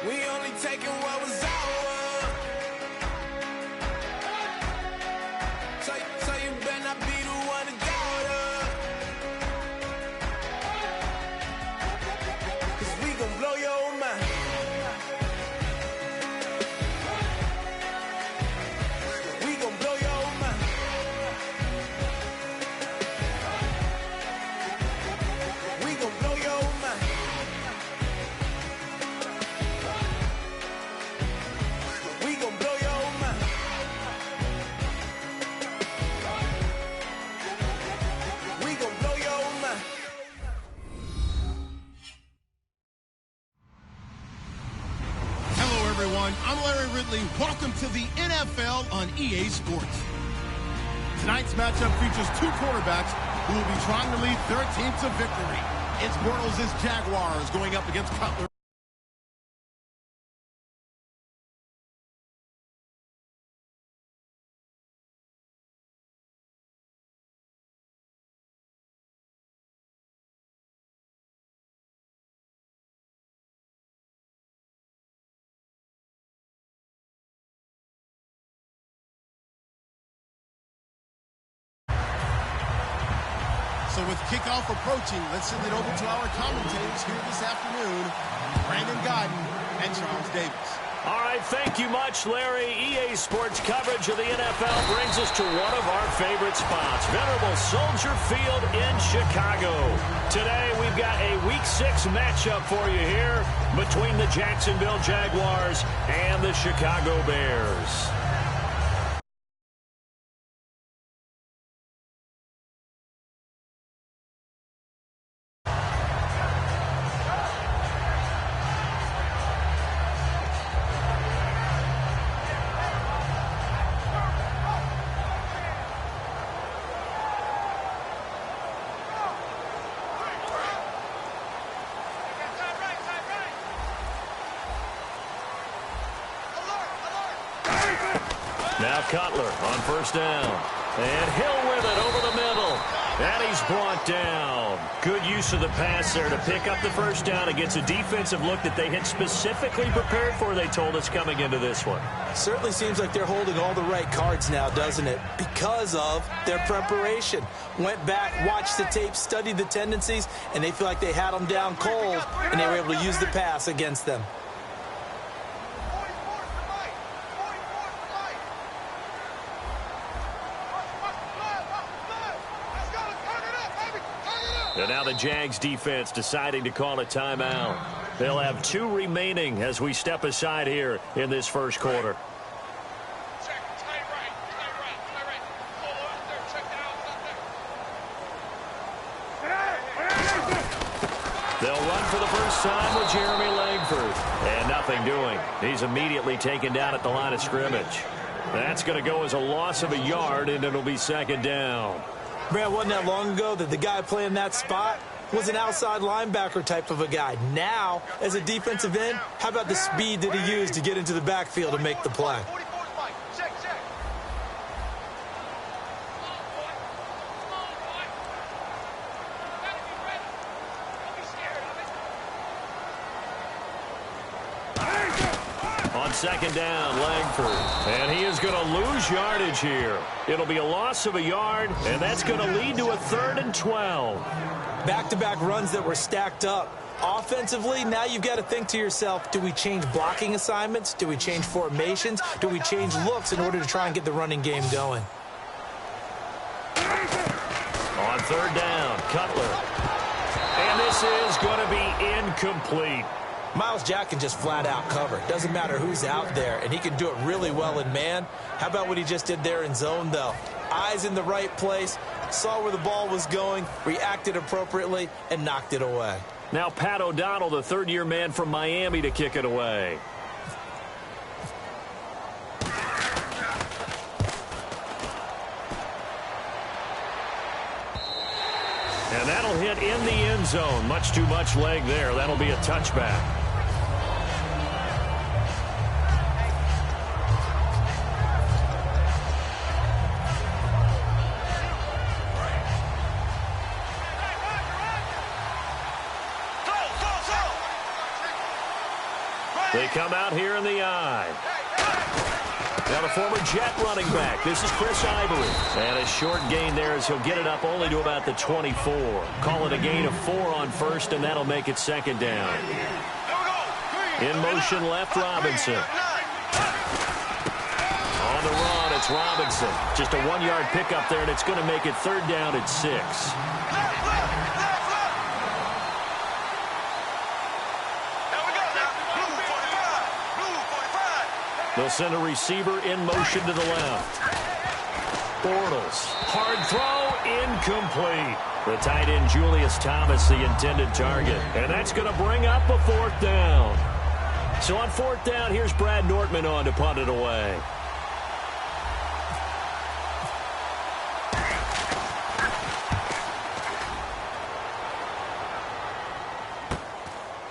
We only taking what was ours. So you better not be the one to doubt us. 'Cause we gon' blow your mind. We gon' blow your mind. We gon' blow your mind. We gon' blow your mind. We gon' blow your mind. Hello, everyone. I'm Larry Ridley. Welcome to the NFL on EA Sports. Tonight's matchup features two quarterbacks who will be trying to lead their team to victory. It's Bortles' Jaguars going up against Cutler. So with kickoff approaching, let's send it over to our commentators here this afternoon, Brandon Godden and Charles Davis. All right, thank you much, Larry. EA Sports coverage of the NFL brings us to one of our favorite spots, venerable Soldier Field in Chicago. Today, we've got a Week 6 matchup for you here between the Jacksonville Jaguars and the Chicago Bears. Now Cutler on first down. And Hill with it over the middle. And he's brought down. Good use of the pass there to pick up the first down against a defensive look that they had specifically prepared for, they told us, coming into this one. Certainly seems like they're holding all the right cards now, doesn't it? Because of their preparation. Went back, watched the tape, studied the tendencies, and they feel like they had them down cold, and they were able to use the pass against them. And now the Jags defense deciding to call a timeout. They'll have 2 remaining as we step aside here in this first quarter. They'll run for the first time with Jeremy Langford. And nothing doing. He's immediately taken down at the line of scrimmage. That's going to go as a loss of a yard, and it'll be second down. Brad, wasn't that long ago that the guy playing that spot was an outside linebacker type of a guy. Now, as a defensive end, how about the speed that he used to get into the backfield to make the play? On second down, Langford. And he is going to lose yardage here. It'll be a loss of a yard, and that's going to lead to a 3rd and 12. Back-to-back runs that were stacked up. Offensively, now you've got to think to yourself, do we change blocking assignments? Do we change formations? Do we change looks in order to try and get the running game going? On 3rd down, Cutler. And this is going to be incomplete. Myles Jack can just flat out cover. Doesn't matter who's out there, and he can do it really well in man. How about what he just did there in zone, though? Eyes in the right place, saw where the ball was going, reacted appropriately, and knocked it away. Now Pat O'Donnell, the 3rd-year man from Miami, to kick it away. And that'll hit in the end zone. Much too much leg there. That'll be a touchback. They come out here in the I. Now the former Jet running back. This is Chris Ivory. And a short gain there as he'll get it up only to about the 24. Call it a gain of 4 on first, and that'll make it second down. In motion left, Robinson. On the run, it's Robinson. Just a 1-yard pickup there, and it's going to make it third down at 6. They'll send a receiver in motion to the left. Bortles. Hard throw. Incomplete. The tight end, Julius Thomas, the intended target. And that's going to bring up a 4th down. So on 4th down, here's Brad Nortman on to punt it away.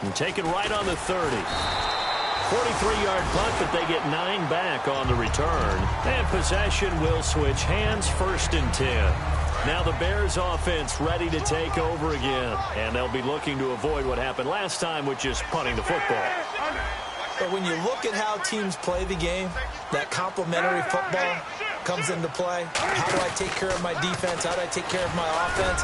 And taken right on the 30. 43-yard punt, but they get 9 back on the return. And possession will switch hands, 1st and 10. Now the Bears offense ready to take over again. And they'll be looking to avoid what happened last time, which is punting the football. But when you look at how teams play the game, that complementary football comes into play. How do I take care of my defense? How do I take care of my offense?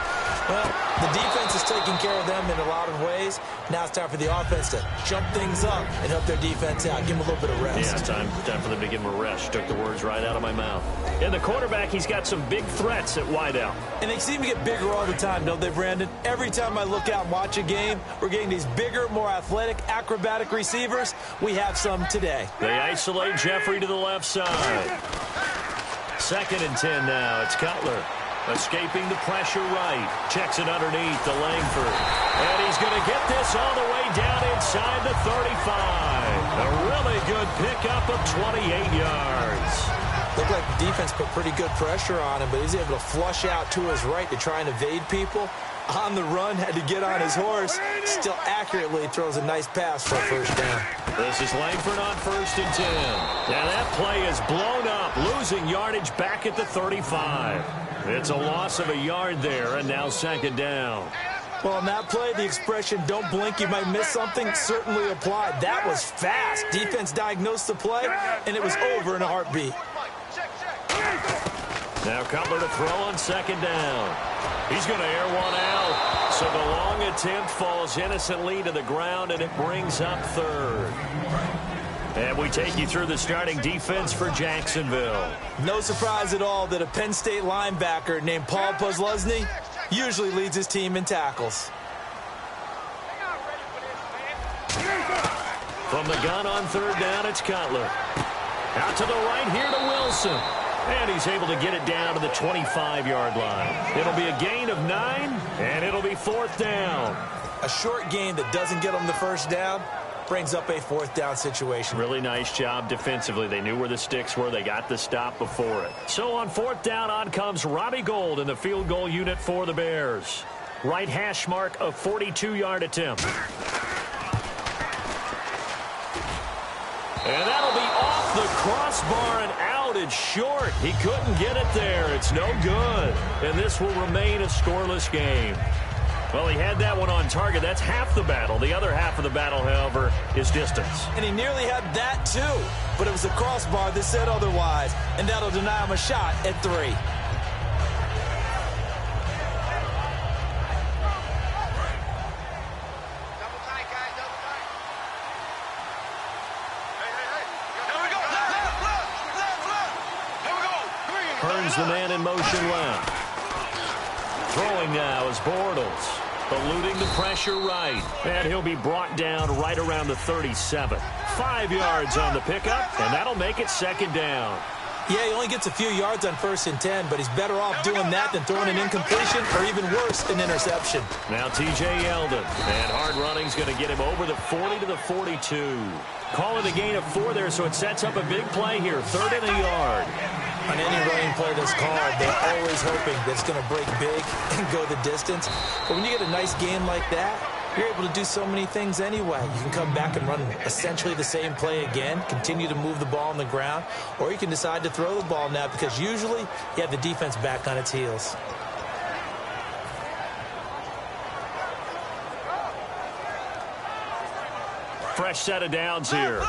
Well, the defense is taking care of them in a lot of ways. Now it's time for the offense to jump things up and help their defense out. Give them a little bit of rest. Yeah, it's time for them to give them a rest. Took the words right out of my mouth. And the quarterback, he's got some big threats at wideout. And they seem to get bigger all the time, don't they, Brandon? Every time I look out and watch a game, we're getting these bigger, more athletic, acrobatic receivers. We have some today. They isolate Jeffrey to the left side. 2nd and 10 now. It's Cutler. Escaping the pressure right. Checks it underneath to Langford. And he's going to get this all the way down inside the 35. A really good pickup of 28 yards. Looked like the defense put pretty good pressure on him, but he's able to flush out to his right to try and evade people. On the run, had to get on his horse. Still accurately throws a nice pass for a 1st down. This is Langford on 1st and 10. Now that play is blown up, losing yardage back at the 35. It's a loss of a yard there, and now 2nd down. Well, on that play, the expression, don't blink, you might miss something, certainly applied. That was fast. Defense diagnosed the play, and it was over in a heartbeat. Now Cutler to throw on 2nd down. He's going to air one out. So the long attempt falls innocently to the ground, and it brings up 3rd. And we take you through the starting defense for Jacksonville. No surprise at all that a Penn State linebacker named Paul Posluszny usually leads his team in tackles. From the gun on 3rd down, it's Cutler. Out to the right here to Wilson. And he's able to get it down to the 25-yard line. It'll be a gain of 9, and it'll be 4th down. A short gain that doesn't get them the 1st down brings up a 4th down situation. Really nice job defensively. They knew where the sticks were. They got the stop before it. So on 4th down, on comes Robbie Gould in the field goal unit for the Bears. Right hash mark, a 42-yard attempt. And that'll be off the crossbar and out. It's short. He couldn't get it there. It's no good. And this will remain a scoreless game. Well, he had that one on target. That's half the battle. The other half of the battle, however, is distance. And he nearly had that, too. But it was the crossbar that said otherwise. And that'll deny him a shot at 3. Burns the man in motion left. Throwing now is Bortles. Eluding the pressure right. And he'll be brought down right around the 37. 5 yards on the pickup, and that'll make it 2nd down. Yeah, he only gets a few yards on 1st and 10, but he's better off doing that than throwing an incompletion or even worse, an interception. Now T.J. Yeldon. And hard running's going to get him over the 40 to the 42. Call it a gain of 4 there, so it sets up a big play here. 3rd and a yard. On any running play that's called, they're always hoping that it's going to break big and go the distance. But when you get a nice game like that, you're able to do so many things anyway. You can come back and run essentially the same play again, continue to move the ball on the ground, or you can decide to throw the ball now because usually you have the defense back on its heels. fresh set of downs here.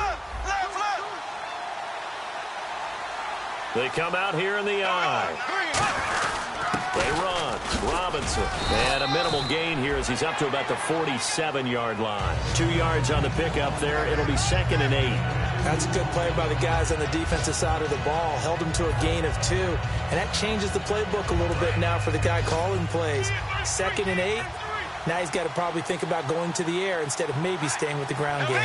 They come out here in the eye. They run. Robinson. And a minimal gain here as he's up to about the 47-yard line. 2 yards on the pickup there. It'll be 2nd and 8. That's a good play by the guys on the defensive side of the ball. Held him to a gain of 2. And that changes the playbook a little bit now for the guy calling plays. 2nd and 8. Now he's got to probably think about going to the air instead of maybe staying with the ground game.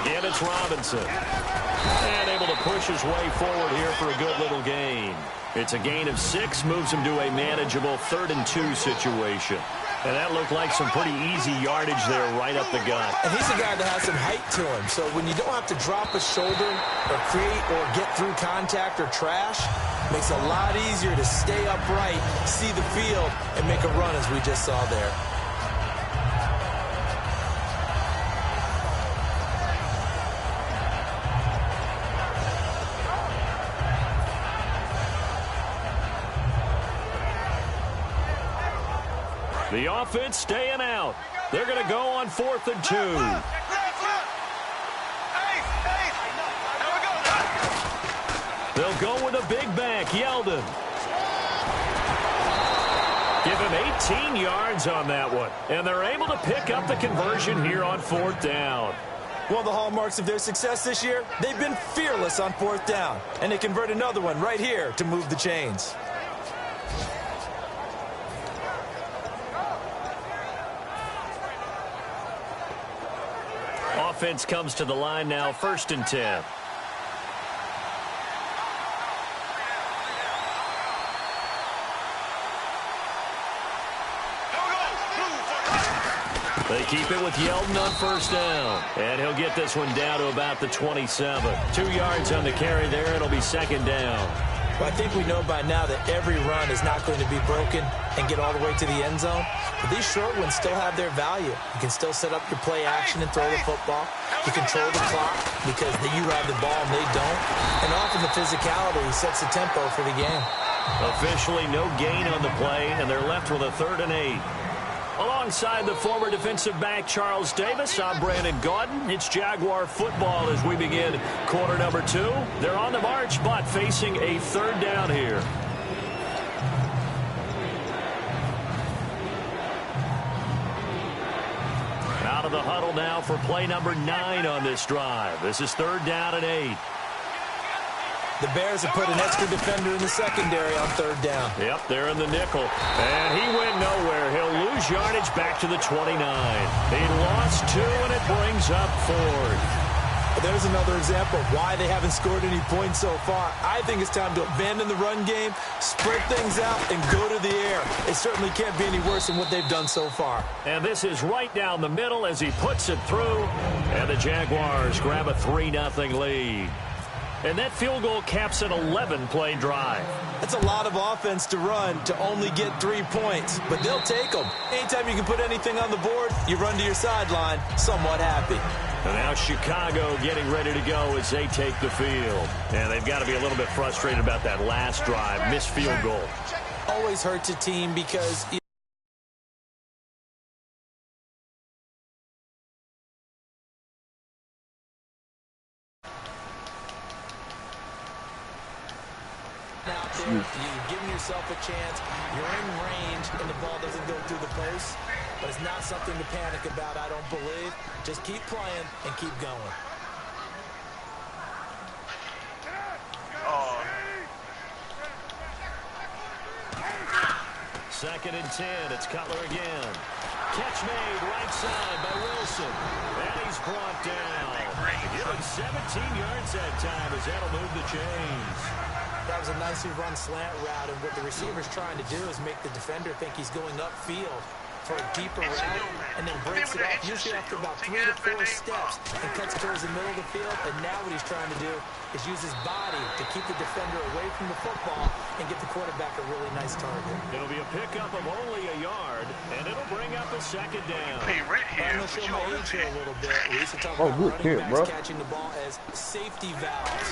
Again, it's Robinson. And able to push his way forward here for a good little gain. It's a gain of 6, moves him to a manageable 3rd and 2 situation. And that looked like some pretty easy yardage there right up the gut. And he's a guy that has some height to him. So when you don't have to drop a shoulder or create or get through contact or trash, makes it a lot easier to stay upright, see the field, and make a run as we just saw there. The offense staying out. They're going to go on 4th and 2. They'll go with a big back, Yeldon. Give him 18 yards on that one. And they're able to pick up the conversion here on 4th down. One of the hallmarks of their success this year, they've been fearless on 4th down. And they convert another one right here to move the chains. Offense comes to the line now, 1st and 10. They keep it with Yeldon on 1st down. And he'll get this one down to about the 27. 2 yards on the carry there. It'll be 2nd down. Well, I think we know by now that every run is not going to be broken and get all the way to the end zone. But these short ones still have their value. You can still set up your play action and throw the football. You control the clock because you have the ball and they don't. And often the physicality sets the tempo for the game. Officially no gain on the play, and they're left with a 3rd and 8. Alongside the former defensive back Charles Davis, I'm Brandon Gaudin. It's Jaguar football as we begin quarter number 2. They're on the march, but facing a 3rd down here. Out of the huddle now for play number 9 on this drive. This is 3rd down and 8. The Bears have put an extra defender in the secondary on 3rd down. Yep, they're in the nickel. And he went nowhere. He'll lose yardage back to the 29. He lost 2, and it brings up 4th. There's another example of why they haven't scored any points so far. I think it's time to abandon the run game, spread things out, and go to the air. It certainly can't be any worse than what they've done so far. And this is right down the middle as he puts it through. And the Jaguars grab a 3-0 lead. And that field goal caps an 11-play drive. That's a lot of offense to run to only get 3 points, but they'll take them. Anytime you can put anything on the board, you run to your sideline somewhat happy. And now Chicago getting ready to go as they take the field. And they've got to be a little bit frustrated about that last drive, missed field goal. Always hurts a team because out there, you're giving yourself a chance, you're in range, and the ball doesn't go through the post. But it's not something to panic about, I don't believe. Just keep playing and keep going. Second and 10. It's Cutler again. Catch made right side by Wilson. And he's brought down. Give him 17 yards that time as that'll move the chains. That was a nicely run slant route, and what the receiver's trying to do is make the defender think he's going upfield for a deeper route, and then breaks it off, usually after about 3 to 4 steps, and cuts towards the middle of the field. And now what he's trying to do is use his body to keep the defender away from the football and get the quarterback a really nice target. It'll be a pickup of only a yard, and it'll bring up a 2nd down. I'm going to show my age here a little bit. We used to talk about running backs catching the ball as safety valves.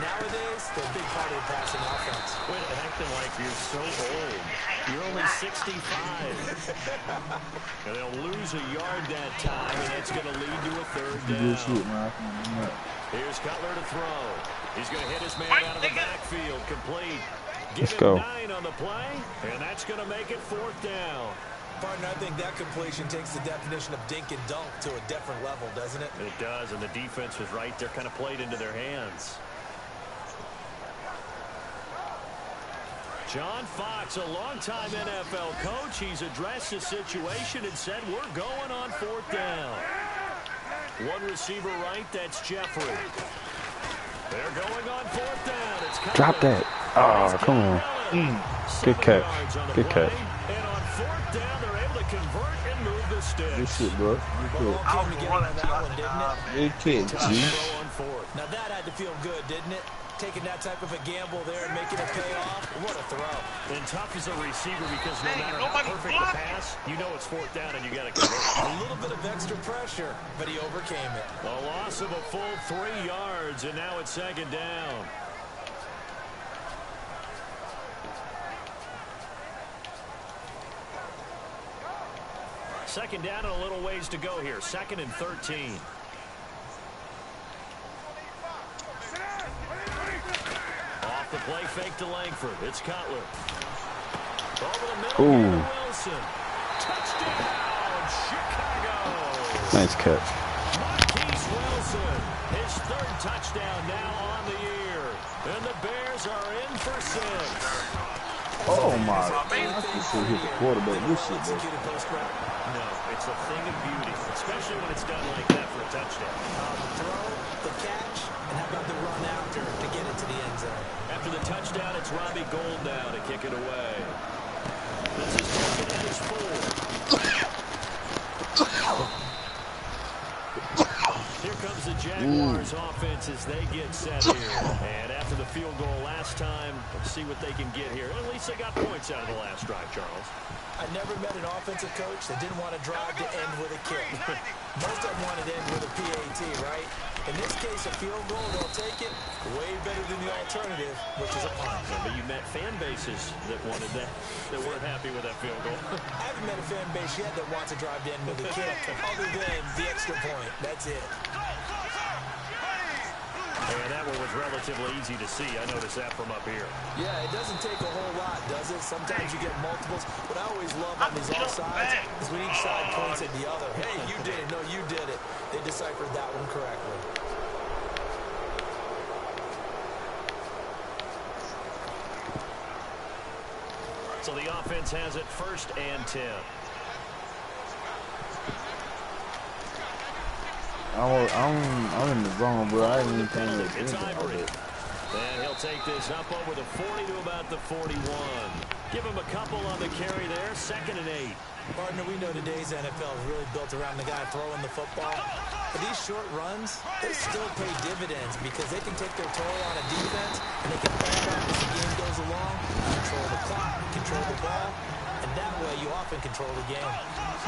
Nowadays, they're a big part of the passing offense. Quit acting like you're so old. You're only 65. And they'll lose a yard that time, and that's going to lead to a third down. Here's Cutler to throw. He's going to hit his man out of the backfield. Complete. Give him 9 on the play, and that's going to make it 4th down. Partner, I think that completion takes the definition of dink and dunk to a different level, doesn't it? It does, and the defense was right there, kind of played into their hands. John Fox, a longtime NFL coach, he's addressed the situation and said, we're going on 4th down. One receiver right, that's Jeffrey. They're going on 4th down. It's drop that. Oh, come on. Good catch. Good catch. And on 4th down, they're able to convert and move the sticks. Good shit, bro. Good catch, G. Now that had to feel good, didn't it? Taking that type of a gamble there and making it pay off. What a throw. And tough as a receiver because no matter how perfect the pass, you know it's 4th down and you got to convert. A little bit of extra pressure, but he overcame it. A loss of a full 3 yards, and now it's 2nd down. Second down and a little ways to go here. 2nd and 13. Off the play fake to Langford. It's Cutler. Over the middle to Wilson. Touchdown, Chicago. Nice catch. Marquise Wilson, his 3rd touchdown now on the year. And the Bears are in for 6. Oh my God. I should hit the quarterback. This shit, bro. No, it's a thing of beauty, especially when it's done like that for a touchdown. The throw, the catch, and how about the run after to get it to the end zone? After the touchdown, it's Robbie Gould now to kick it away. This is 2nd and his 4. Here comes the Jaguars offense as they get set here. And after the field goal last time, let's see what they can get here. At least they got points out of the last drive, Charles. I never met an offensive coach that didn't want to drive to end with a kick. Most of them wanted to end with a PAT, right? In this case, a field goal, they'll take it way better than the alternative, which is a punt. Yeah, but you met fan bases that wanted that weren't happy with that field goal. I haven't met a fan base yet that wants to drive to end with a kick, other than the extra point. That's it. And that one was relatively easy to see. I noticed that from up here. Yeah, it doesn't take a whole lot, does it? Sometimes you get multiples. What I always love on these offsides is when each side points at the other. Hey, you did it. No, you did it. They deciphered that one correctly. So the offense has it 1st and 10. I'm in the zone, bro. I ain't even paying It's attention. Ivory. And he'll take this up over the 40 to about the 41. Give him a couple on the carry there. 2nd and 8. Partner, we know today's NFL is really built around the guy throwing the football. But these short runs, they still pay dividends because they can take their toll on a defense and they can plan out as the game goes along, control the clock, control the ball, and that way you often control the game.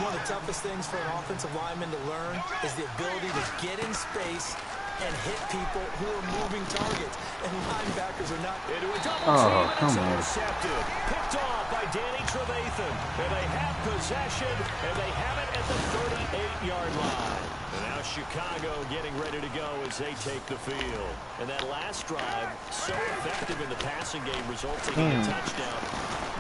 One of the toughest things for an offensive lineman to learn is the ability to get in space and hit people who are moving targets. And linebackers are not. Into a double team, and it's intercepted. Picked off by Danny Trevathan. And they have possession, and they have it at the 38-yard line. And now Chicago getting ready to go as they take the field. And that last drive, so effective in the passing game, resulting in a touchdown.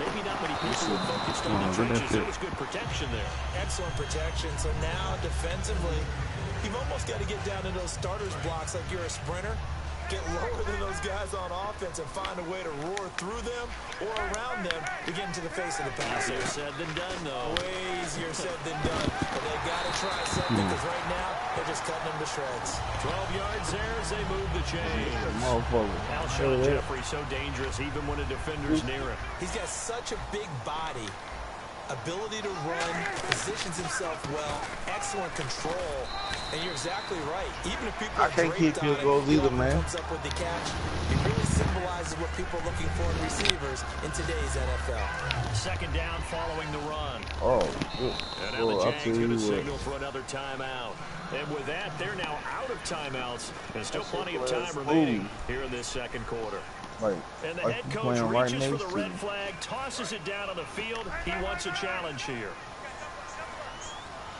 Maybe not many people were focused on the trenches. It was good protection there. Excellent protection. So now defensively, you've almost got to get down to those starters blocks like you're a sprinter. Get lower than those guys on offense and find a way to roar through them or around them to get into the face of the pass. Easier said than done, though. Way easier said than done. But they got to try something because right now they're just cutting them to shreds. 12 yards there as they move the chain. Alshon Jeffrey so dangerous even when a defender's near him. He's got such a big body. Ability to run, positions himself well, excellent control, and you're exactly right. Even if people are draped on it, he comes up with the catch. It really symbolizes what people are looking for in receivers in today's NFL. 2nd down following the run. Oh, and now the Jags going to signal for another timeout. And with that, they're now out of timeouts, and still plenty of time remaining here in this 2nd quarter. And the head coach reaches for the red flag, tosses it down on the field. He wants a challenge here.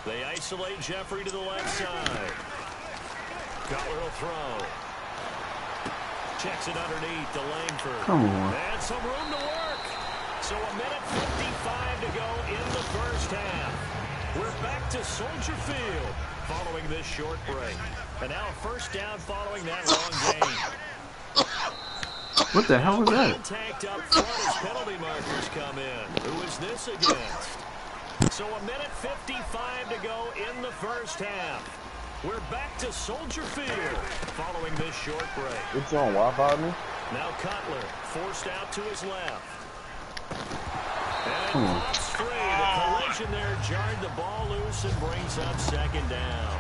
They isolate Jeffrey to the left side. Cutler will throw. Checks it underneath to Langford. Come on. And some room to work. So a minute 55 to go in the first half. We're back to Soldier Field following this short break. And now a first down following that long game. What the hell was that? Contact up front as penalty markers come in. Who is this against? So a minute 55 to go in the first half. We're back to Soldier Field following this short break. It's on Wi-Fi, man. Now Cutler forced out to his left. And pops free. The collision there jarred the ball loose and brings up second down.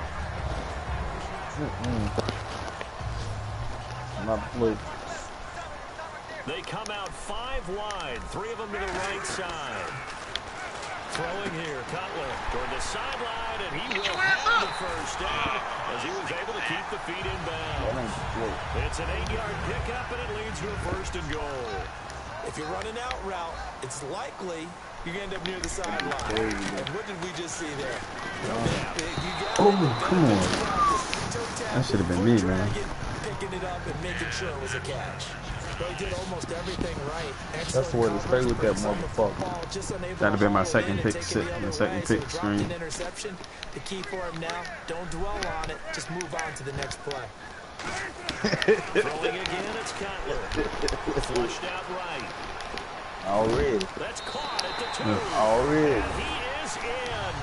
Not play. They come out 5 wide, 3 of them to the right side. Throwing here, Cutler toward the sideline, and he will have the first down as he was able to keep the feet in bounds. It's an 8-yard pickup, and it leads to a first and goal. If you're running out route, it's likely you're going to end up near the sideline. And what did we just see there? Oh, come on. That should have been me, man. Picking it up and making sure it was a catch. They did almost everything right. That's where to stay with that motherfucker. That'd have been my second pick screen. Interception. The key for him now, don't dwell on it. Just move on to the next play. Throwing again, it's Cutler. Flushed out right. Already. That's caught at the 2. Already. And he is in.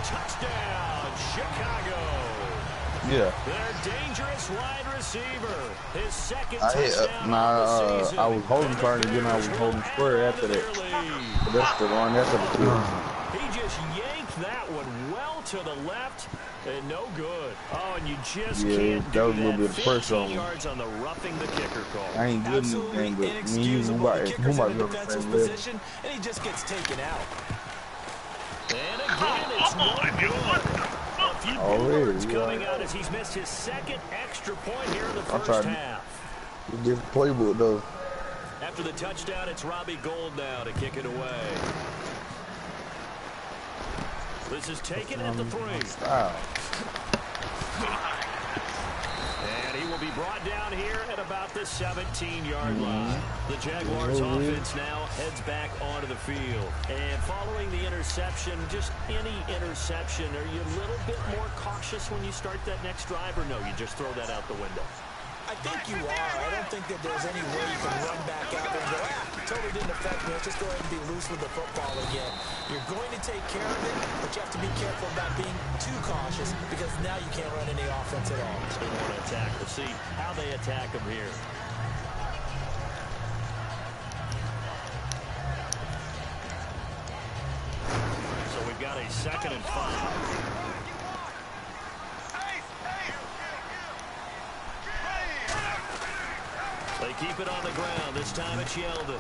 Touchdown, Chicago. Yeah. Their dangerous wide receiver. His second touchdown I was holding turn, turn, and then I was holding square after that. But that's the one after the two. He just yanked that one well to the left. And no good. Oh, and you just can't do that was a little bit of pressure on 15 yards on the roughing the kicker call. I ain't good in this game, but me and you, who might be on the same position, and he just gets taken out. And again, it's no good. A few words coming out as he's missed his second extra point here in the first half. This playbook, though. After the touchdown, it's Robbie Gould now to kick it away. This is taken at the 3. And he will be brought down here at about the 17-yard line. The Jaguars offense now heads back onto the field. And following the interception, just any interception, are you a little bit more cautious when you start that next drive, or no, you just throw that out the window? I think you are. I don't think that there's any way you can run back out there and go, totally didn't affect me. Let's just go ahead and be loose with the football again. You're going to take care of it, but you have to be careful about being too cautious because now you can't run any offense at all. They want to attack. We'll see how they attack them here. So we've got a 2nd and 5. They keep it on the ground. This time it's Yeldon.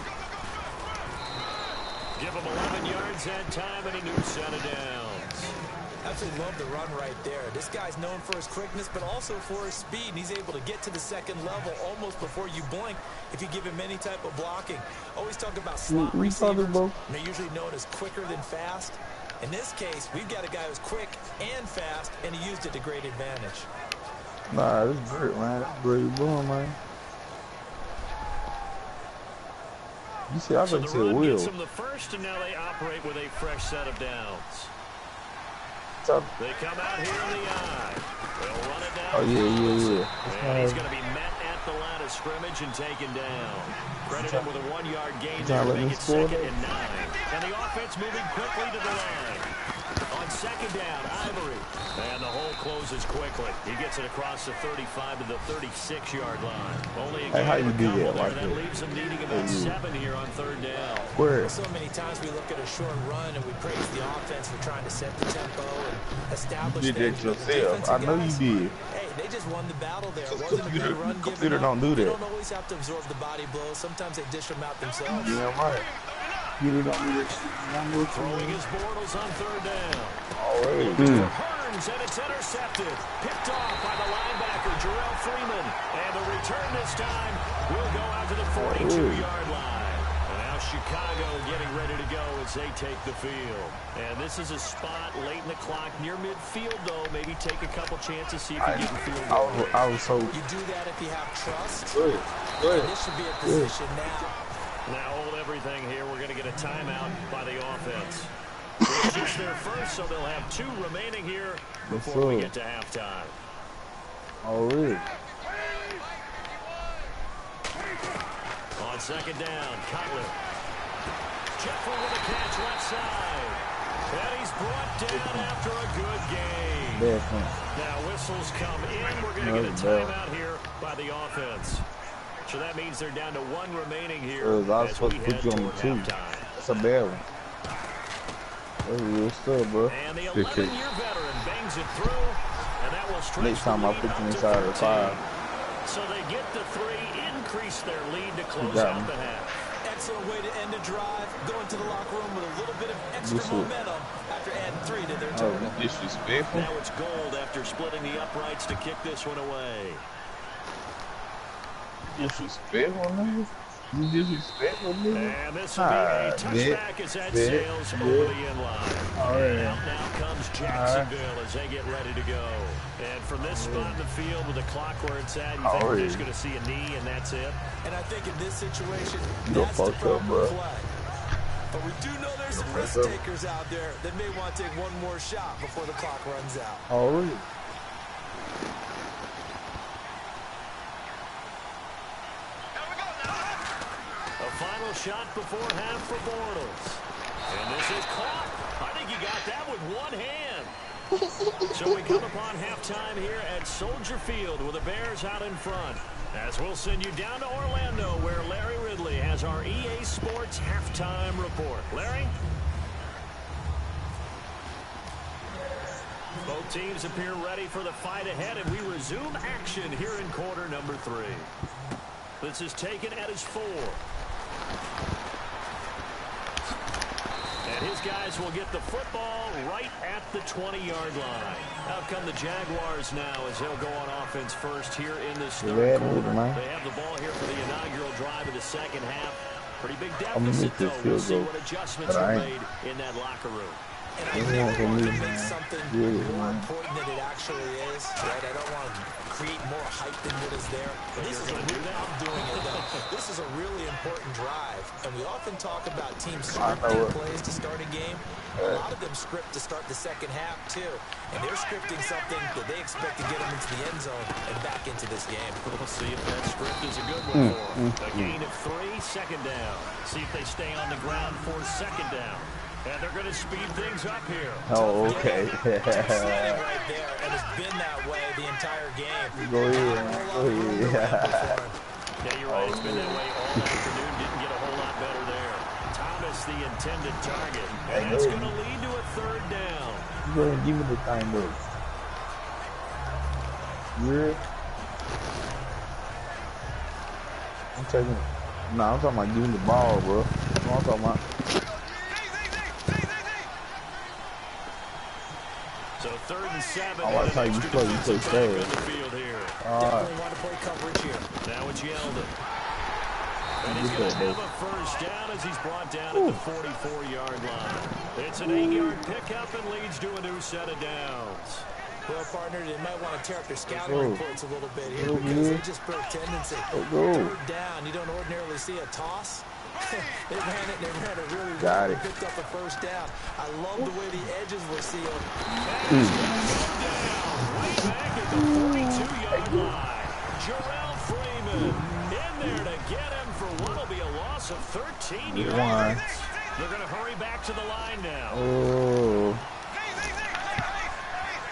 Give him 11 yards and time and a new set of downs. Absolutely love the run right there. This guy's known for his quickness, but also for his speed. And he's able to get to the second level almost before you blink if you give him any type of blocking. Always talk about slot receivers. They're usually known as quicker than fast. In this case, we've got a guy who's quick and fast, and he used it to great advantage. Nah, this is great, man. That's great boom, man. You see, I think it's a wheel. Gets them the first, and now they operate with a fresh set of downs. They come out here in the eye. They'll run it down. Oh, yeah. And he's going to be met at the line of scrimmage and taken down. Credit him with a 1-yard gain there to make it 2nd and 9. And the offense moving quickly to the line. On 2nd down, Ivory. And the hole closes quickly. He gets it across the 35 to the 36-yard line. Only a how you do that like that leaves them needing about 7 here on 3rd down. Where? So many times we look at a short run and we praise the offense for trying to set the tempo and establish you did that yourself. I know you did. Hey, they just won the battle there. It wasn't a big run computer don't do that. They don't always have to absorb the body blows. Sometimes they dish them out themselves. Yeah, right. Throwing his Bortles on third down. Hearns, and it's intercepted. Picked off by the linebacker, Jarrell Freeman. And the return this time will go out to the 42-yard line. And now Chicago getting ready to go as they take the field. And this is a spot late in the clock near midfield, though. Maybe take a couple chances, see if you get the field goal. You do that if you have trust. And this should be a position now. Now hold everything here. We're going to get a timeout by the offense. It's just their first, so they'll have 2 remaining here before we get to halftime. Oh, really? On second down, Cutler. Jeffrey with a catch left side. And he's brought down after a good game. Now whistles come in. We're going to get a timeout here by the offense. So that means they're down to 1 remaining here as we head toward halftime. That's a bad one. That's real stuff, bro. And the 11-year veteran bangs it through, and that will stretch next time the I lead put up you to inside of 5. So they get the 3, increase their lead to close out the half. Excellent way to end a drive. Go into the locker room with a little bit of extra momentum after adding 3 to their total. Disrespectful. Now it's gold after splitting the uprights to kick this one away. Disrespectful, nigga. You disrespectful, nigga. And this will be a touchback as that sails over the end line. And out now comes Jacksonville as they get ready to go. And from this spot in the field with the clock where it's at, you think we're just going to see a knee and that's it? And I think in this situation, that's the proper play. But we do know there's some risk takers out there that may want to take one more shot before the clock runs out. Oh, really? Final shot before half for Bortles. And this is caught. I think he got that with one hand. So we come upon halftime here at Soldier Field with the Bears out in front. As we'll send you down to Orlando where Larry Ridley has our EA Sports halftime report. Larry? Both teams appear ready for the fight ahead, and we resume action here in quarter number 3. This is taken at his 4. And his guys will get the football right at the 20-yard line. Out come the Jaguars now as they'll go on offense first here in this third quarter. They have the ball here for the inaugural drive of the second half. Pretty big deficit, though. We'll see what adjustments are made in that locker room. And I think I want to make something more important than it actually is, right? I don't want to create more hype than what is there. But this is I'm doing it, though. This is a really important drive. And we often talk about teams scripting plays to start a game. A lot of them script to start the second half, too. And they're scripting something that they expect to get them into the end zone and back into this game. We'll see if that script is a good one for them. A gain of 3, second down. See if they stay on the ground for second down. And they're going to speed things up here. Oh, okay. Right there, and it's been that way the entire game. Go ahead. Yeah, you're right. It's been that way all afternoon. Didn't get a whole lot better there. Thomas, the intended target. And that's going to lead to a third down. Go ahead and give me the time, though. Yeah. I'm taking it. Nah, I'm talking about giving the ball, bro. That's what I'm talking about. So 3rd and 7. Oh, that's how you play. You play fast. Definitely want to play coverage here. Now it's Yeldon. And he's going to have a first down as he's brought down at the 44-yard line. It's an 8-yard pickup and leads to a new set of downs. Well, partner, they might want to tear up their scouting reports a little bit here because they just put a tendency. 3rd down, you don't ordinarily see a toss. They ran it really well and picked up the first down. I love the way the edges were sealed. Way back at the 42-yard line. Jarrell Freeman in there to get him for what will be a loss of 13 yards. They're going to hurry back to the line now.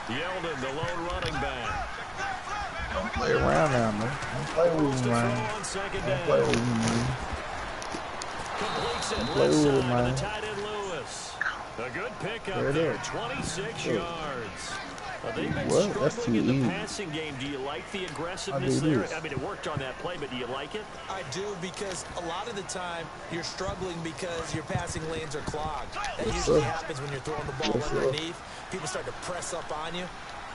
Yeldon, the lone running back. Don't play around now, man. Don't play with me, man. Don't play with me, man. Completes it left side to the tight end Lewis. A good pickup there, 26 yards. They've been What? That's struggling too in the easy. passing game. Do you like the I aggressiveness do there? this. I mean, it worked on that play, but do you like it? I do, because a lot of the time you're struggling because your passing lanes are clogged. That Yes, usually sir. happens when you're throwing the ball Yes, sir. underneath. People start to press up on you.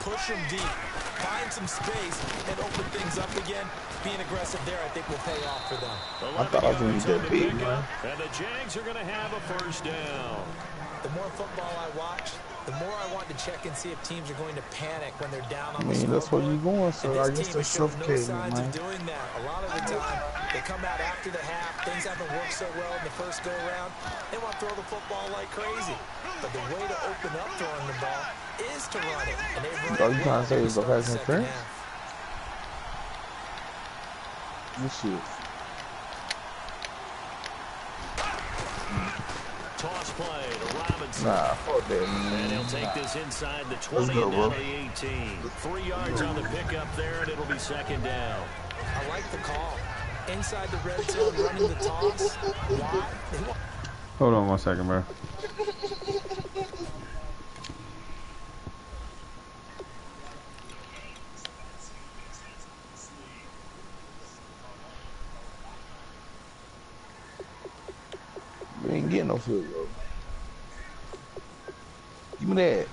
Push them deep. Find some space and open things up again. Being aggressive there, I think, will pay off for them. I thought I was going to get that big, man. And the Jags are going to have a first down. The more football I watch, the more I want to check and see if teams are going to panic when they're down on I mean, the that's what you're going, so I guess team that's has shown no suffocating, signs man. of doing that. A lot of the time, they come out after the half. Things haven't worked so well in the first go-around. They want to throw the football like crazy. But the way to open up throwing the ball is to run it. And they've run All it you trying to say is the well pass second interference? half. This shit. Toss play to Robinson. Nah, fuck that, And man. he'll take Nah. this inside the Let's 20 go, and bro. down to the 18. 3 yards on the pickup there, and it'll be second down. I like the call. Inside the red zone, running the toss. Why? They want Hold on 1 second, bro. We ain't getting no field goal. Give me that.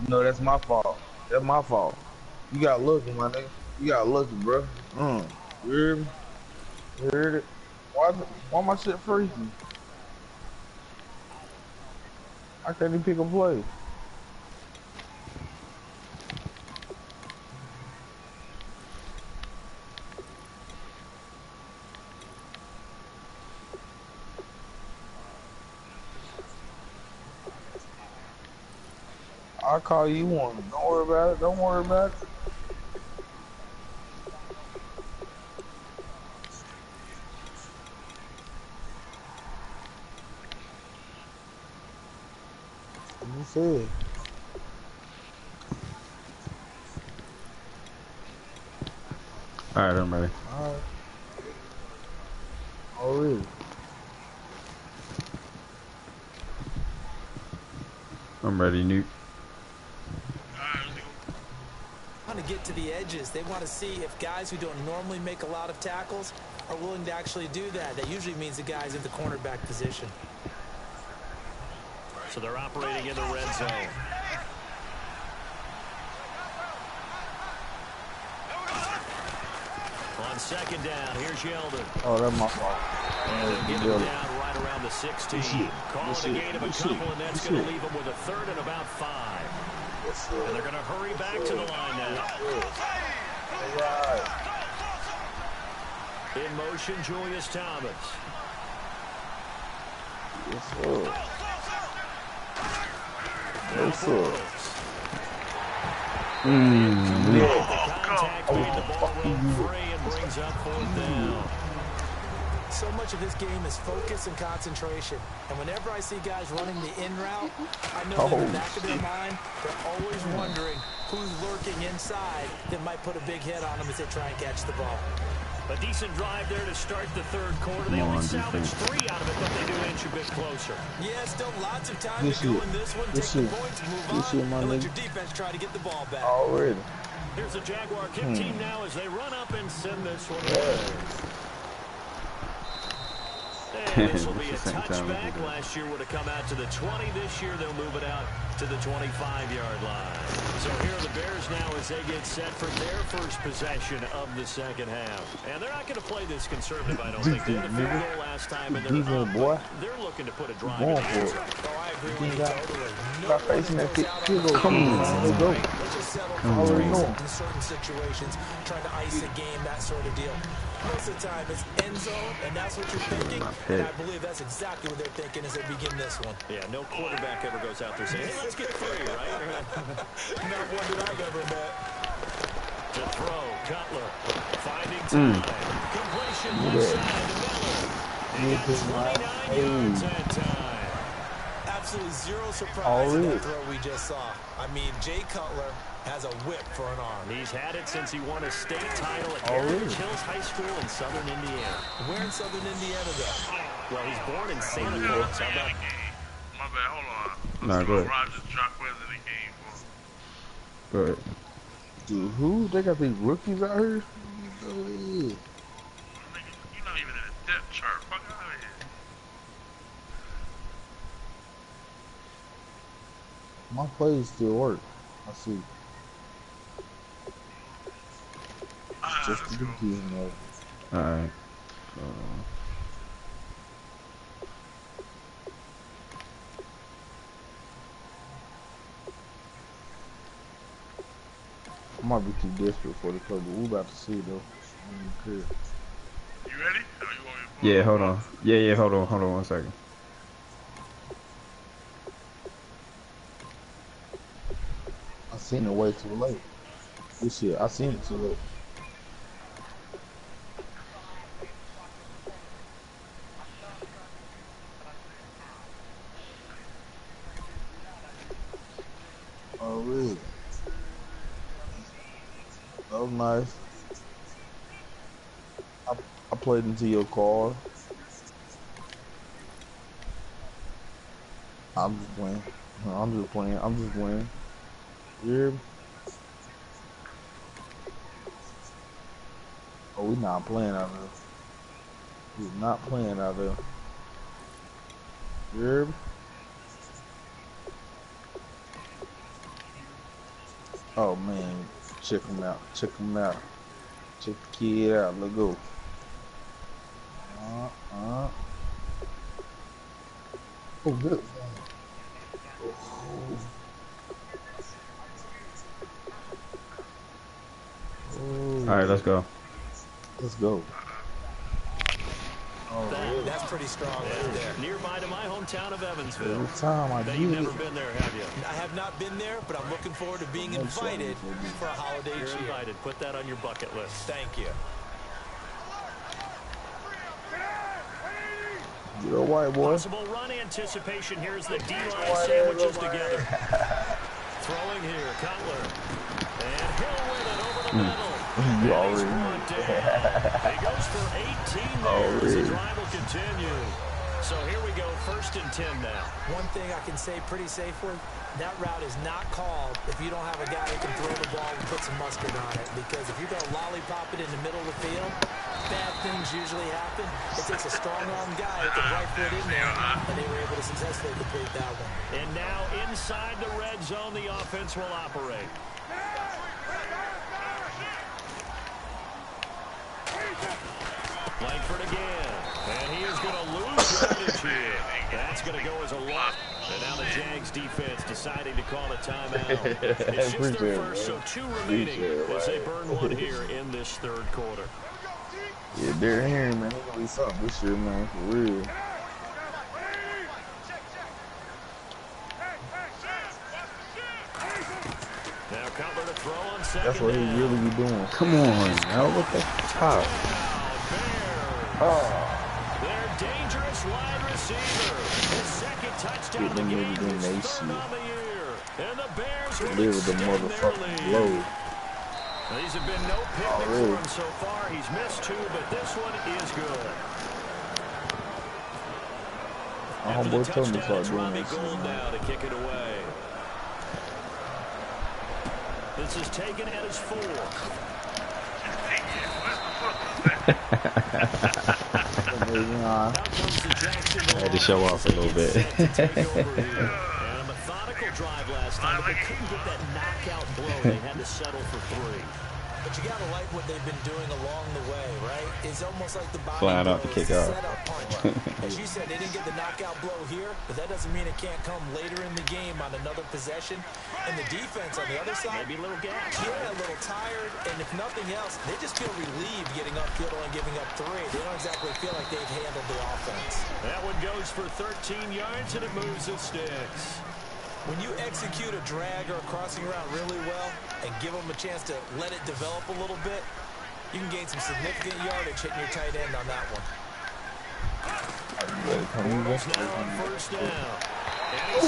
No, that's my fault. That's my fault. You got lucky, my nigga. You got lucky, bro. You heard me? You heard it? Why my shit freezing? I can't even pick a play. I'll call you one. Don't worry about it. Don't worry about it. You said. Alright, I'm ready. Alright. Oh, really? I'm ready, Newt. to get to the edges. They want to see if guys who don't normally make a lot of tackles are willing to actually do that. That usually means the guys in the cornerback position. So they're operating in the red zone. On second down, here's Yeldon. Oh, that's my fault. And they'll get him down right around the 16. Call it a gain of a couple, and that's going to leave them with a third and about 5. And they're going to hurry back to the line now. In motion, Julius Thomas. Yes, sir. Yes, sir. Contact made the ball roll free and brings up fourth down. So much of this game is focus and concentration. And whenever I see guys running the in route, I know that in the back of their mind, they're always wondering who's lurking inside that might put a big hit on them as they try and catch the ball. A decent drive there to start the third quarter. They only salvaged 3 out of it, but they do inch a bit closer. Yeah, still lots of time to go in this one. Take the points, move on, and let your defense try to get the ball back. Already. Here's the Jaguar kick team now as they run up and send this one away. And this will be a touchback. Last year would have come out to the 20. This year they'll move it out to the 25-yard line. So here are the Bears now as they get set for their first possession of the second half. And they're not going to play this conservative, I don't think. They had a field goal last time, and they're looking to put a drive in the end zone. Oh, I agree with you totally. Stop facing that field goal. Come on, let's go. Let's just settle I already know. in certain situations, trying to ice a game, that sort of deal. Most of the time, it's end zone, and that's what you're thinking. And I believe that's exactly what they're thinking as they begin this one. Yeah, no quarterback ever goes out there saying, hey, let's get 3, right? Not one that I've ever met. To throw, Cutler finding time. Completion left side to Miller. He got 29 yards that time. Absolutely zero surprise in that throw we just saw. I mean, Jay Cutler has a whip for an arm. He's had it since he won a state title at Heritage Hills High School in Southern Indiana. Where in Southern Indiana, though? Well, he's born in Santa Cruz. How about My bad. Hold on. Nah, go ahead. Rogers dropped wins in the game for. Go ahead. Dude, who? They got these rookies out here? Go ahead. Nigga, you're not even in a depth chart. Fuck out of here. My plays still work. I see. Just Let's the go. rookies in there. Alright. I might be too desperate for the play, but we about to see though. I don't care. You ready? Or you want me to pull Yeah, up? hold on. Yeah, hold on 1 second. I seen it way too late. This shit, I seen it too late. Oh, really? That was nice. I played into your car. I'm just playing. I'm just playing. I'm just playing. Yeah. Oh, we not playing out there. We not playing out there. Yeah. Oh man, check him out. Check him out. Check the kid out. Let's go. Oh, good. Alright, let's go. Let's go. That's pretty strong right there. Nearby to my hometown of Evansville. Every time I Bet do you've it. never been there, have you? I have not been there, but I'm looking forward to being invited for a holiday You're cheer. invited. Put that on your bucket list. Thank you. You're a white boy. Possible run anticipation. Here's the D-line sandwiches together. Throwing here, Cutler. And Hill with it over the middle. You already He's brought down. He goes for 18 there as the drive will continue. So here we go, 1st and 10 now. One thing I can say pretty safely, that route is not called if you don't have a guy who can throw the ball and put some mustard on it. Because if you're going to lollipop it in the middle of the field, bad things usually happen. It takes a strong-arm guy who can right foot in there, and they were able to successfully complete that one. And now inside the red zone, the offense will operate. Langford again. And he is going to lose yardage here. That's going to go as a loss. And now the Jags defense deciding to call a timeout. It's just their first, so 2 remaining as they burn one here in this 3rd quarter. Yeah, Derrick Henry, man, he's gonna be something this year, man, for real. Now Cutler to throw on 2nd That's what he down. really be doing. Come on, now look at the top. Their dangerous wide receiver. His 2nd touchdown of the Get them game. niggas in they His 3rd shit. on the year. And the Bears will Deliver the extend their motherfucking lead. load. These have been no picnic for him so far. He's missed 2, but this one is good. My After the homeboy told me to touchdown, start it's doing Robbie that shit, Gould man. now to kick it away. This is taken at his 4. Nah. I had to show off a little bit. And a methodical drive last time, but they couldn't get that knockout blow. They had to settle for 3. But you got to like what they've been doing along the way, right? It's almost like the body Flying out to blows, kick out. setup punch. As you said, they didn't get the knockout blow here, but that doesn't mean it can't come later in the game on another possession. And the defense on the other side, Maybe a little gas. yeah, a little tired, and if nothing else, they just feel relieved getting upfield and giving up 3. They don't exactly feel like they've handled the offense. That one goes for 13 yards, and it moves the sticks. When you execute a drag or a crossing route really well and give them a chance to let it develop a little bit, you can gain some significant yardage hitting your tight end on that one. Bortles now on 1st down.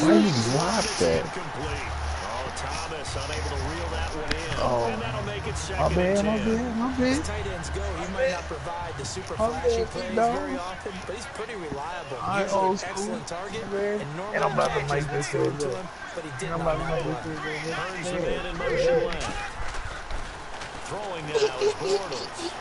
Why you drop that? Incomplete. Oh, Thomas unable to reel that one in. Oh. And that'll make it My 2nd bad, and 10. my bad. As tight ends go, he might not provide the super flashy plays very often, but he's pretty reliable. Usually an excellent target, and normally I'm about to matches make what's this thrown to good. him, but he did I'm not about to make make one. this Turns the man in motion left. Throwing now is Bortles.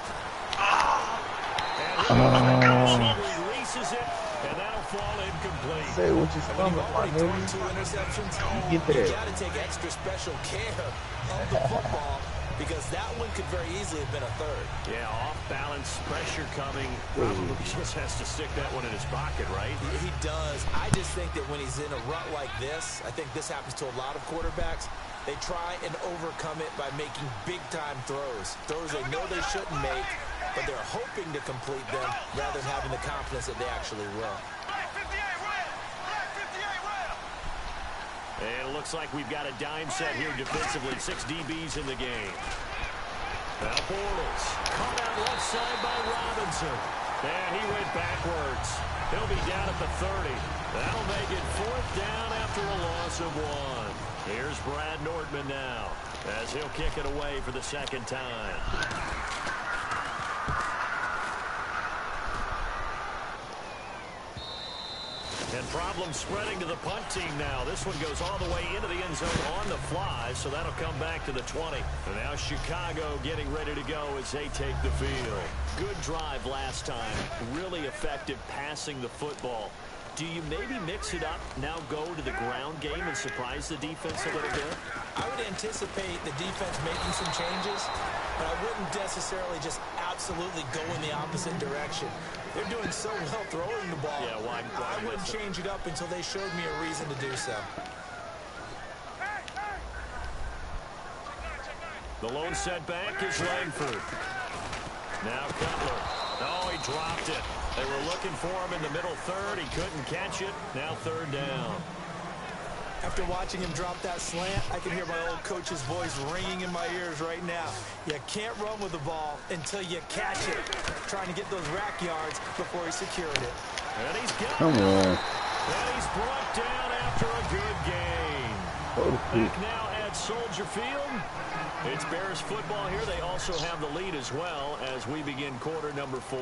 And he releases it, and that'll fall incomplete. Say what you stomach, my Already thrown nigga. 2 interceptions. You get You that. got to take extra special care of the football because that one could very easily have been a third. Yeah, off-balance pressure coming. Probably just has to stick that one in his pocket, right? He does. I just think that when he's in a rut like this, I think this happens to a lot of quarterbacks, they try and overcome it by making big-time throws. Throws they know they shouldn't make, but they're hoping to complete them rather than having the confidence that they actually will. And it looks like we've got a dime set here defensively. 6 DBs in the game. Now Bortles. Caught out left side by Robinson. And he went backwards. He'll be down at the 30. That'll make it 4th down after a loss of 1. Here's Brad Nordman now as he'll kick it away for the 2nd time. And problems spreading to the punt team now. This one goes all the way into the end zone on the fly, so that'll come back to the 20. And now Chicago getting ready to go as they take the field. Good drive last time. Really effective passing the football. Do you maybe mix it up, now go to the ground game and surprise the defense a little bit? I would anticipate the defense making some changes, but I wouldn't necessarily just absolutely go in the opposite direction. They're doing so well throwing the ball. Yeah, why I wouldn't change it up until they showed me a reason to do so. The lone setback is Langford. Now Cutler. Oh, he dropped it. They were looking for him in the middle third. He couldn't catch it. Now 3rd down. After watching him drop that slant, I can hear my old coach's voice ringing in my ears right now. You can't run with the ball until you catch it. Trying to get those rack yards before he secured it. And he's got Come on. And he's brought down after a good game. Back now at Soldier Field. It's Bears football here. They also have the lead as well as we begin quarter number 4.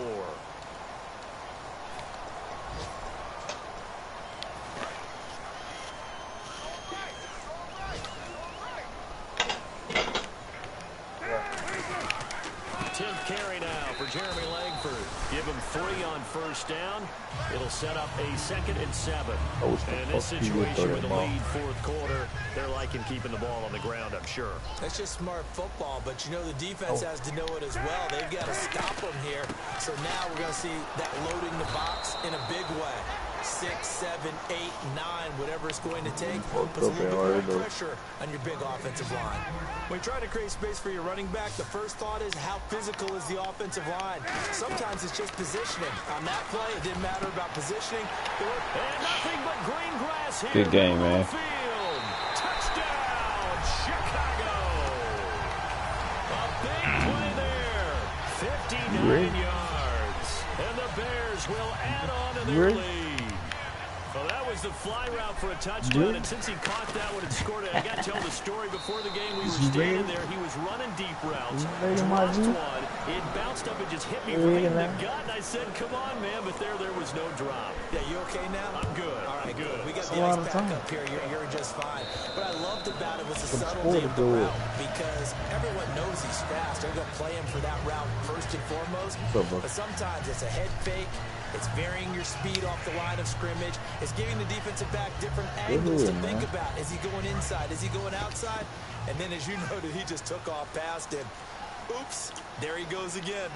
Carry now for Jeremy Langford. Give him 3 on 1st down. It'll set up a 2nd and 7. And in this situation with the lead 4th quarter, they're liking keeping the ball on the ground, I'm sure. That's just smart football, but you know the defense has to know it as well. They've got to stop them here. So now we're going to see that loading the box in a big way. 6, 7, 8, 9, whatever it's going to take, puts a little bit more pressure on your big offensive line. When you try to create space for your running back, the first thought is how physical is the offensive line. Sometimes it's just positioning. On that play, it didn't matter about positioning. And nothing but green grass here. Good game, man. Field. Touchdown, Chicago. A big play there. 59 yards. And the Bears will add on to their lead. Well, that was the fly route for a touchdown, and since he caught that one and scored it, I got to tell the story before the game. We were standing there. He was running deep routes, dropped one. It bounced up and just hit me right in the gut, and I said, come on, man, but there was no drop. Yeah, you okay now? I'm good. All right, good. We got the ice back up here. You're just fine. What I loved about it was the subtlety of the route, because everyone knows he's fast. They're going to play him for that route first and foremost, but sometimes it's a head fake. It's varying your speed off the line of scrimmage. It's giving the defensive back different angles to think about. Is he going inside? Is he going outside? And then, as you noted, he just took off past him. Oops, there he goes again.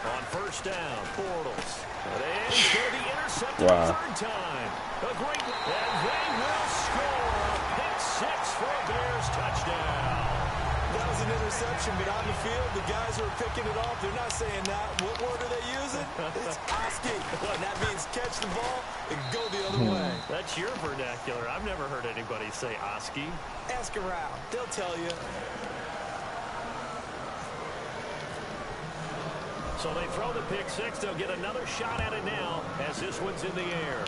On 1st down, Bortles. And he's going to be intercepted a 3rd time. A great, and they will score a pick 6 for a Bears touchdown. That was an interception, but on the field, the guys who are picking it off, they're not saying that. What word are they using? It's Oski. And that means catch the ball and go the other way. That's your vernacular. I've never heard anybody say Oski. Ask around. They'll tell you. So they throw the pick 6. They'll get another shot at it now as this one's in the air.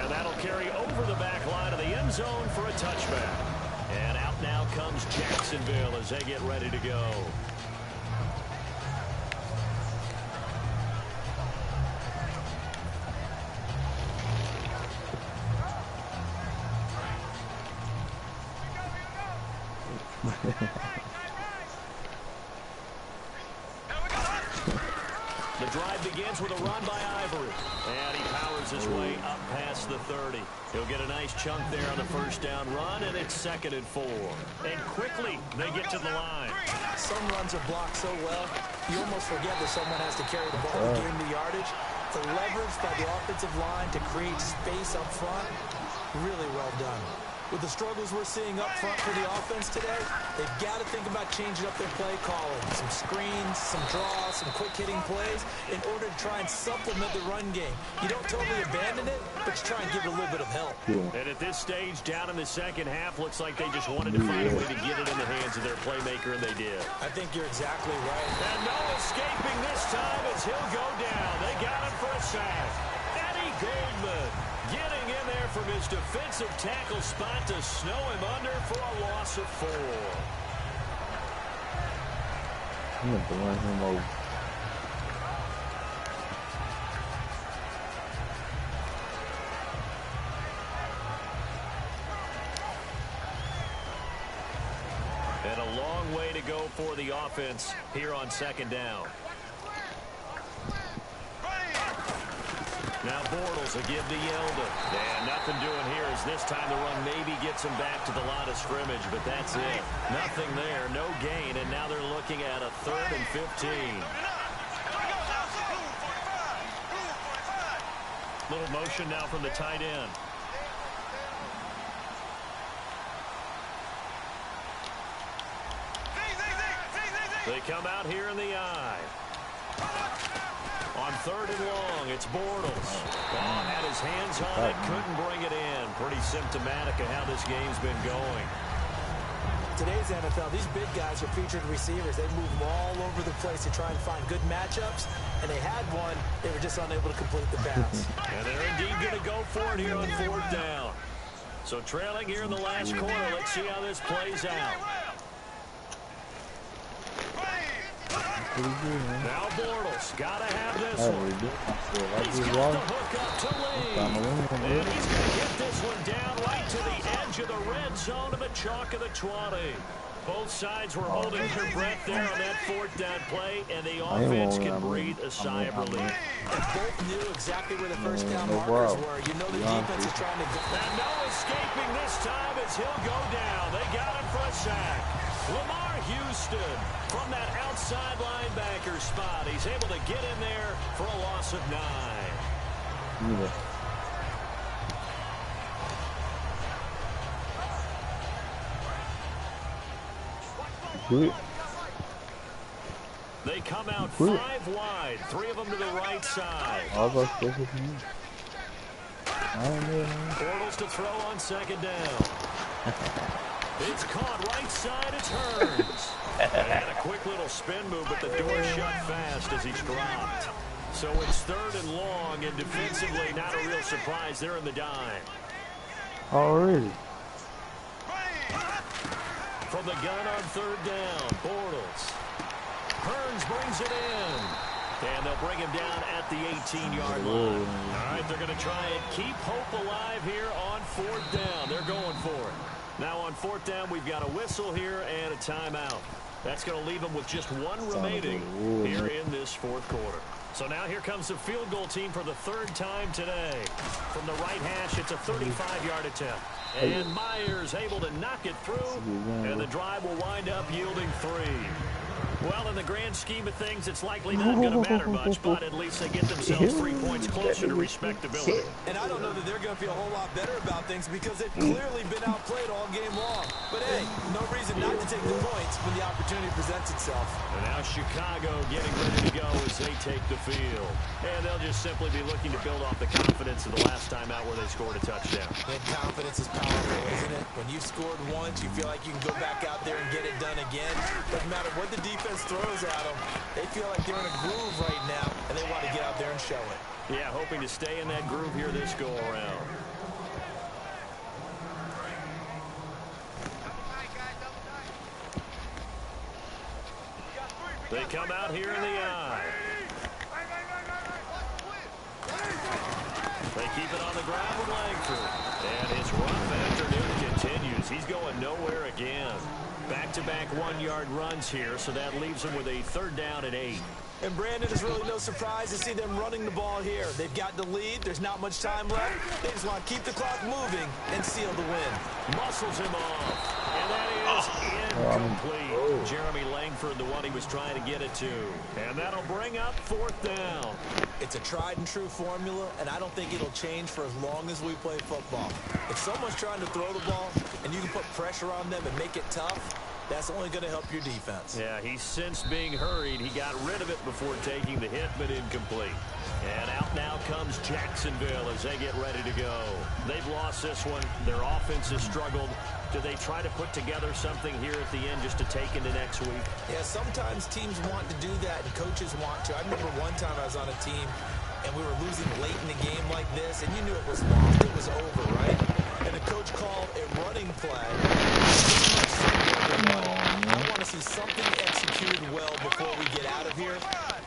And that'll carry over the back line of the end zone for a touchback. And out now comes Jacksonville as they get ready to go. The drive begins with a run by Ivory. And he powers his way up past the 30. He'll get a nice chunk there on the first down run, and it's 2nd and 4. And quickly, they get to the line. Some runs are blocked so well, you almost forget that someone has to carry the ball to gain the yardage. The leverage by the offensive line to create space up front, really well done. With the struggles we're seeing up front for the offense today, they've got to think about changing up their play calling. Some screens, some draws, some quick-hitting plays in order to try and supplement the run game. You don't totally abandon it, but you try and give it a little bit of help. And at this stage, down in the second half, looks like they just wanted to find a way to get it in the hands of their playmaker, and they did. I think you're exactly right. And no escaping this time as he'll go down. They got him for a sack. Eddie Goldman getting in there from his defensive tackle spot to snow him under for a loss of 4. I'm going to run him over. And a long way to go for the offense here on 2nd down. Now Bortles will give to Yeldon. And nothing doing here as this time the run maybe gets him back to the line of scrimmage, but that's it. Nothing there, no gain, and now they're looking at a 3rd and 15. Little motion now from the tight end. They come out here in the eye. On 3rd and long, it's Bortles. Oh, had his hands on it, couldn't bring it in. Pretty symptomatic of how this game's been going. Today's NFL, these big guys are featured receivers. They move them all over the place to try and find good matchups, and they had one. They were just unable to complete the pass. And they're indeed going to go for it here on 4th down. So trailing here in the last quarter, let's see how this plays out. Now Bortles, gotta have this one. He's got the hook up to Lee. And he's gonna get this one down right to the edge of the red zone of the chalk of the 20. Both sides were holding their breath there on that 4th down play, and the offense can breathe a sigh of relief. And both knew exactly where the first down markers were. You know the defense is trying to go. And no escaping this time as he'll go down. They got him for a sack. Lamar Houston from that outside linebacker spot. He's able to get in there for a loss of 9. They come out 5 wide, 3 of them to the right side. Bortles to throw on 2nd down. It's caught right side, it's Hearns. And a quick little spin move, but the door shut fast as he's dropped. So it's 3rd and long, and defensively not a real surprise. They're in the dime. Already. From the gun on 3rd down, Bortles. Hearns brings it in. And they'll bring him down at the 18-yard line. All right, they're going to try and keep hope alive here on 4th down. They're going for it. Now on 4th down, we've got a whistle here and a timeout. That's going to leave them with just 1 remaining here in this 4th quarter. So now here comes the field goal team for the 3rd time today. From the right hash, it's a 35-yard attempt. And Myers able to knock it through, and the drive will wind up yielding 3. Well, in the grand scheme of things, it's likely not going to matter much, but at least they get themselves 3 points closer to respectability. And I don't know that they're going to feel a whole lot better about things because they've clearly been outplayed all game long. But hey, no reason not to take the points when the opportunity presents itself. And now Chicago getting ready to go as they take the field. And they'll just simply be looking to build off the confidence of the last time out where they scored a touchdown. And confidence is powerful, isn't it? When you've scored once, you feel like you can go back out there and get it done again. Doesn't matter what the defense throws at them, they feel like they're in a groove right now, and they want to get out there and show it. Yeah, hoping to stay in that groove here this go-around. They come out here in the eye. They keep it on the ground with Langford. And his rough afternoon continues. He's going nowhere again. Back-to-back one-yard runs here, so that leaves him with a 3rd down and 8. And Brandon, is really no surprise to see them running the ball here. They've got the lead. There's not much time left. They just want to keep the clock moving and seal the win. Muscles him off. And that is incomplete. Jeremy Langford, the one he was trying to get it to. And that'll bring up 4th down. It's a tried-and-true formula, and I don't think it'll change for as long as we play football. If someone's trying to throw the ball and you can put pressure on them and make it tough, that's only going to help your defense. Yeah, he's since being hurried. He got rid of it before taking the hit, but incomplete. And out now comes Jacksonville as they get ready to go. They've lost this one. Their offense has struggled. Do they try to put together something here at the end just to take into next week? Yeah, sometimes teams want to do that and coaches want to. I remember one time I was on a team and we were losing late in the game like this, and you knew it was lost. It was over, right? And the coach called a running play. I want to see something executed well before we get out of here,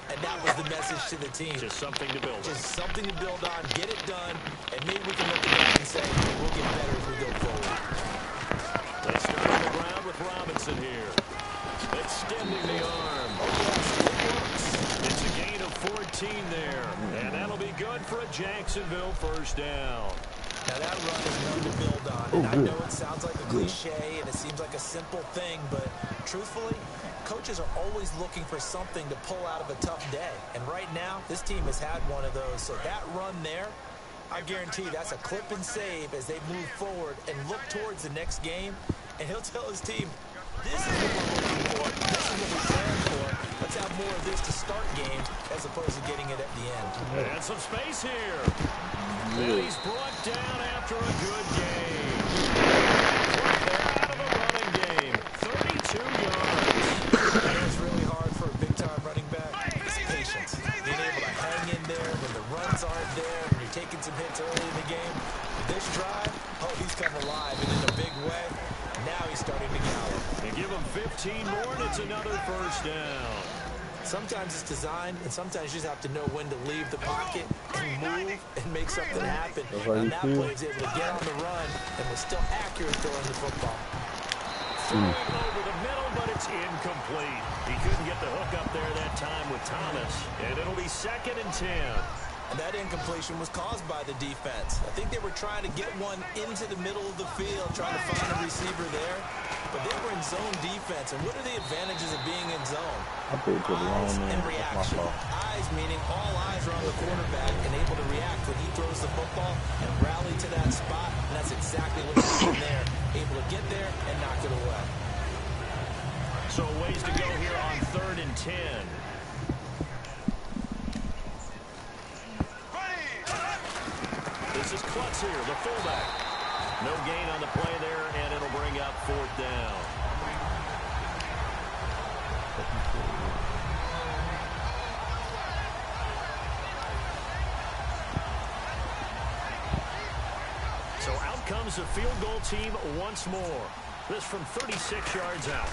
and that was the message to the team. Just something to build on. Just something to build on, get it done, and maybe we can look at that and say, we'll get better as we go forward. They start on the ground with Robinson here. Extending the arm. It's a gain of 14 there, and that'll be good for a Jacksonville 1st down. Now that run is one to build on, and I know it sounds like a cliche and it seems like a simple thing, but truthfully, coaches are always looking for something to pull out of a tough day. And right now, this team has had one of those. So that run there, I guarantee that's a clip and save as they move forward and look towards the next game. And he'll tell his team, this is what we're looking for. This is what we planned for. Let's have more of this to start games as opposed to getting it at the end. And some space here. And he's brought down after a good game. They're out of the running game. 32 yards. It's really hard for a big-time running back. It's patience. Being able to hang in there when the runs aren't there, when you're taking some hits early in the game. This drive, he's come alive and in a big way. Now he's starting to gallop. They give him 15 more, and it's another 1st down. Sometimes it's designed, and sometimes you just have to know when to leave the pocket and move and make something happen. And that play is able to get on the run and was still accurate throwing the football. Throwing over the middle, but it's incomplete. He couldn't get the hook up there that time with Thomas, and it'll be 2nd and 10. And that incompletion was caused by the defense. I think they were trying to get one into the middle of the field, trying to find a receiver there. But they were in zone defense. And what are the advantages of being in zone? Eyes and reaction. Eyes meaning all eyes are on the quarterback and able to react when he throws the football and rally to that spot. And that's exactly what he's doing there. Able to get there and knock it away. So ways to go here on 3rd and 10. This is Klutz here, the fullback. No gain on the play there, and it'll bring up 4th down. So out comes the field goal team once more. This from 36 yards out.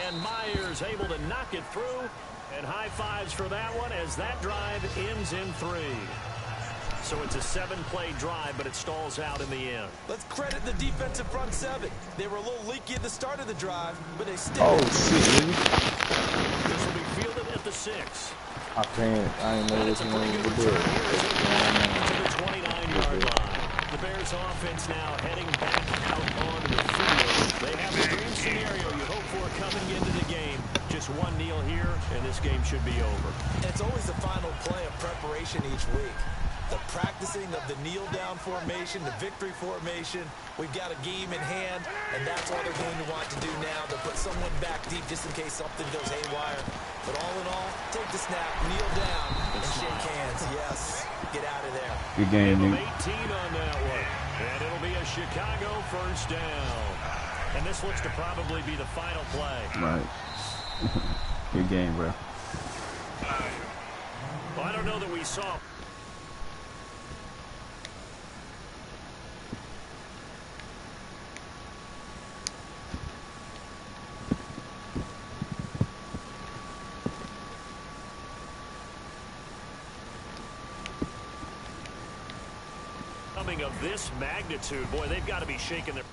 And Myers able to knock it through. And high fives for that one as that drive ends in 3. So it's a 7-play drive, but it stalls out in the end. Let's credit the defensive front 7. They were a little leaky at the start of the drive, but they still... Oh, shit, This will be fielded at the 6. I ain't know this one was good. To the 29-yard line. The Bears offense now heading back out onto the field. They have a dream scenario you hope for coming into the game. Just one kneel here, and this game should be over. And it's always the final play of preparation each week. The practicing of the kneel-down formation, the victory formation. We've got a game in hand, and that's all they're going to want to do now. They'll put someone back deep just in case something goes haywire. But all in all, take the snap, kneel down, and shake hands. Yes, get out of there. Good game, Give dude. him 18 on that one. And it'll be a Chicago 1st down. And this looks to probably be the final play. Right. Good game, bro. Well, I don't know that we saw. Of this magnitude, boy, they've got to be shaking their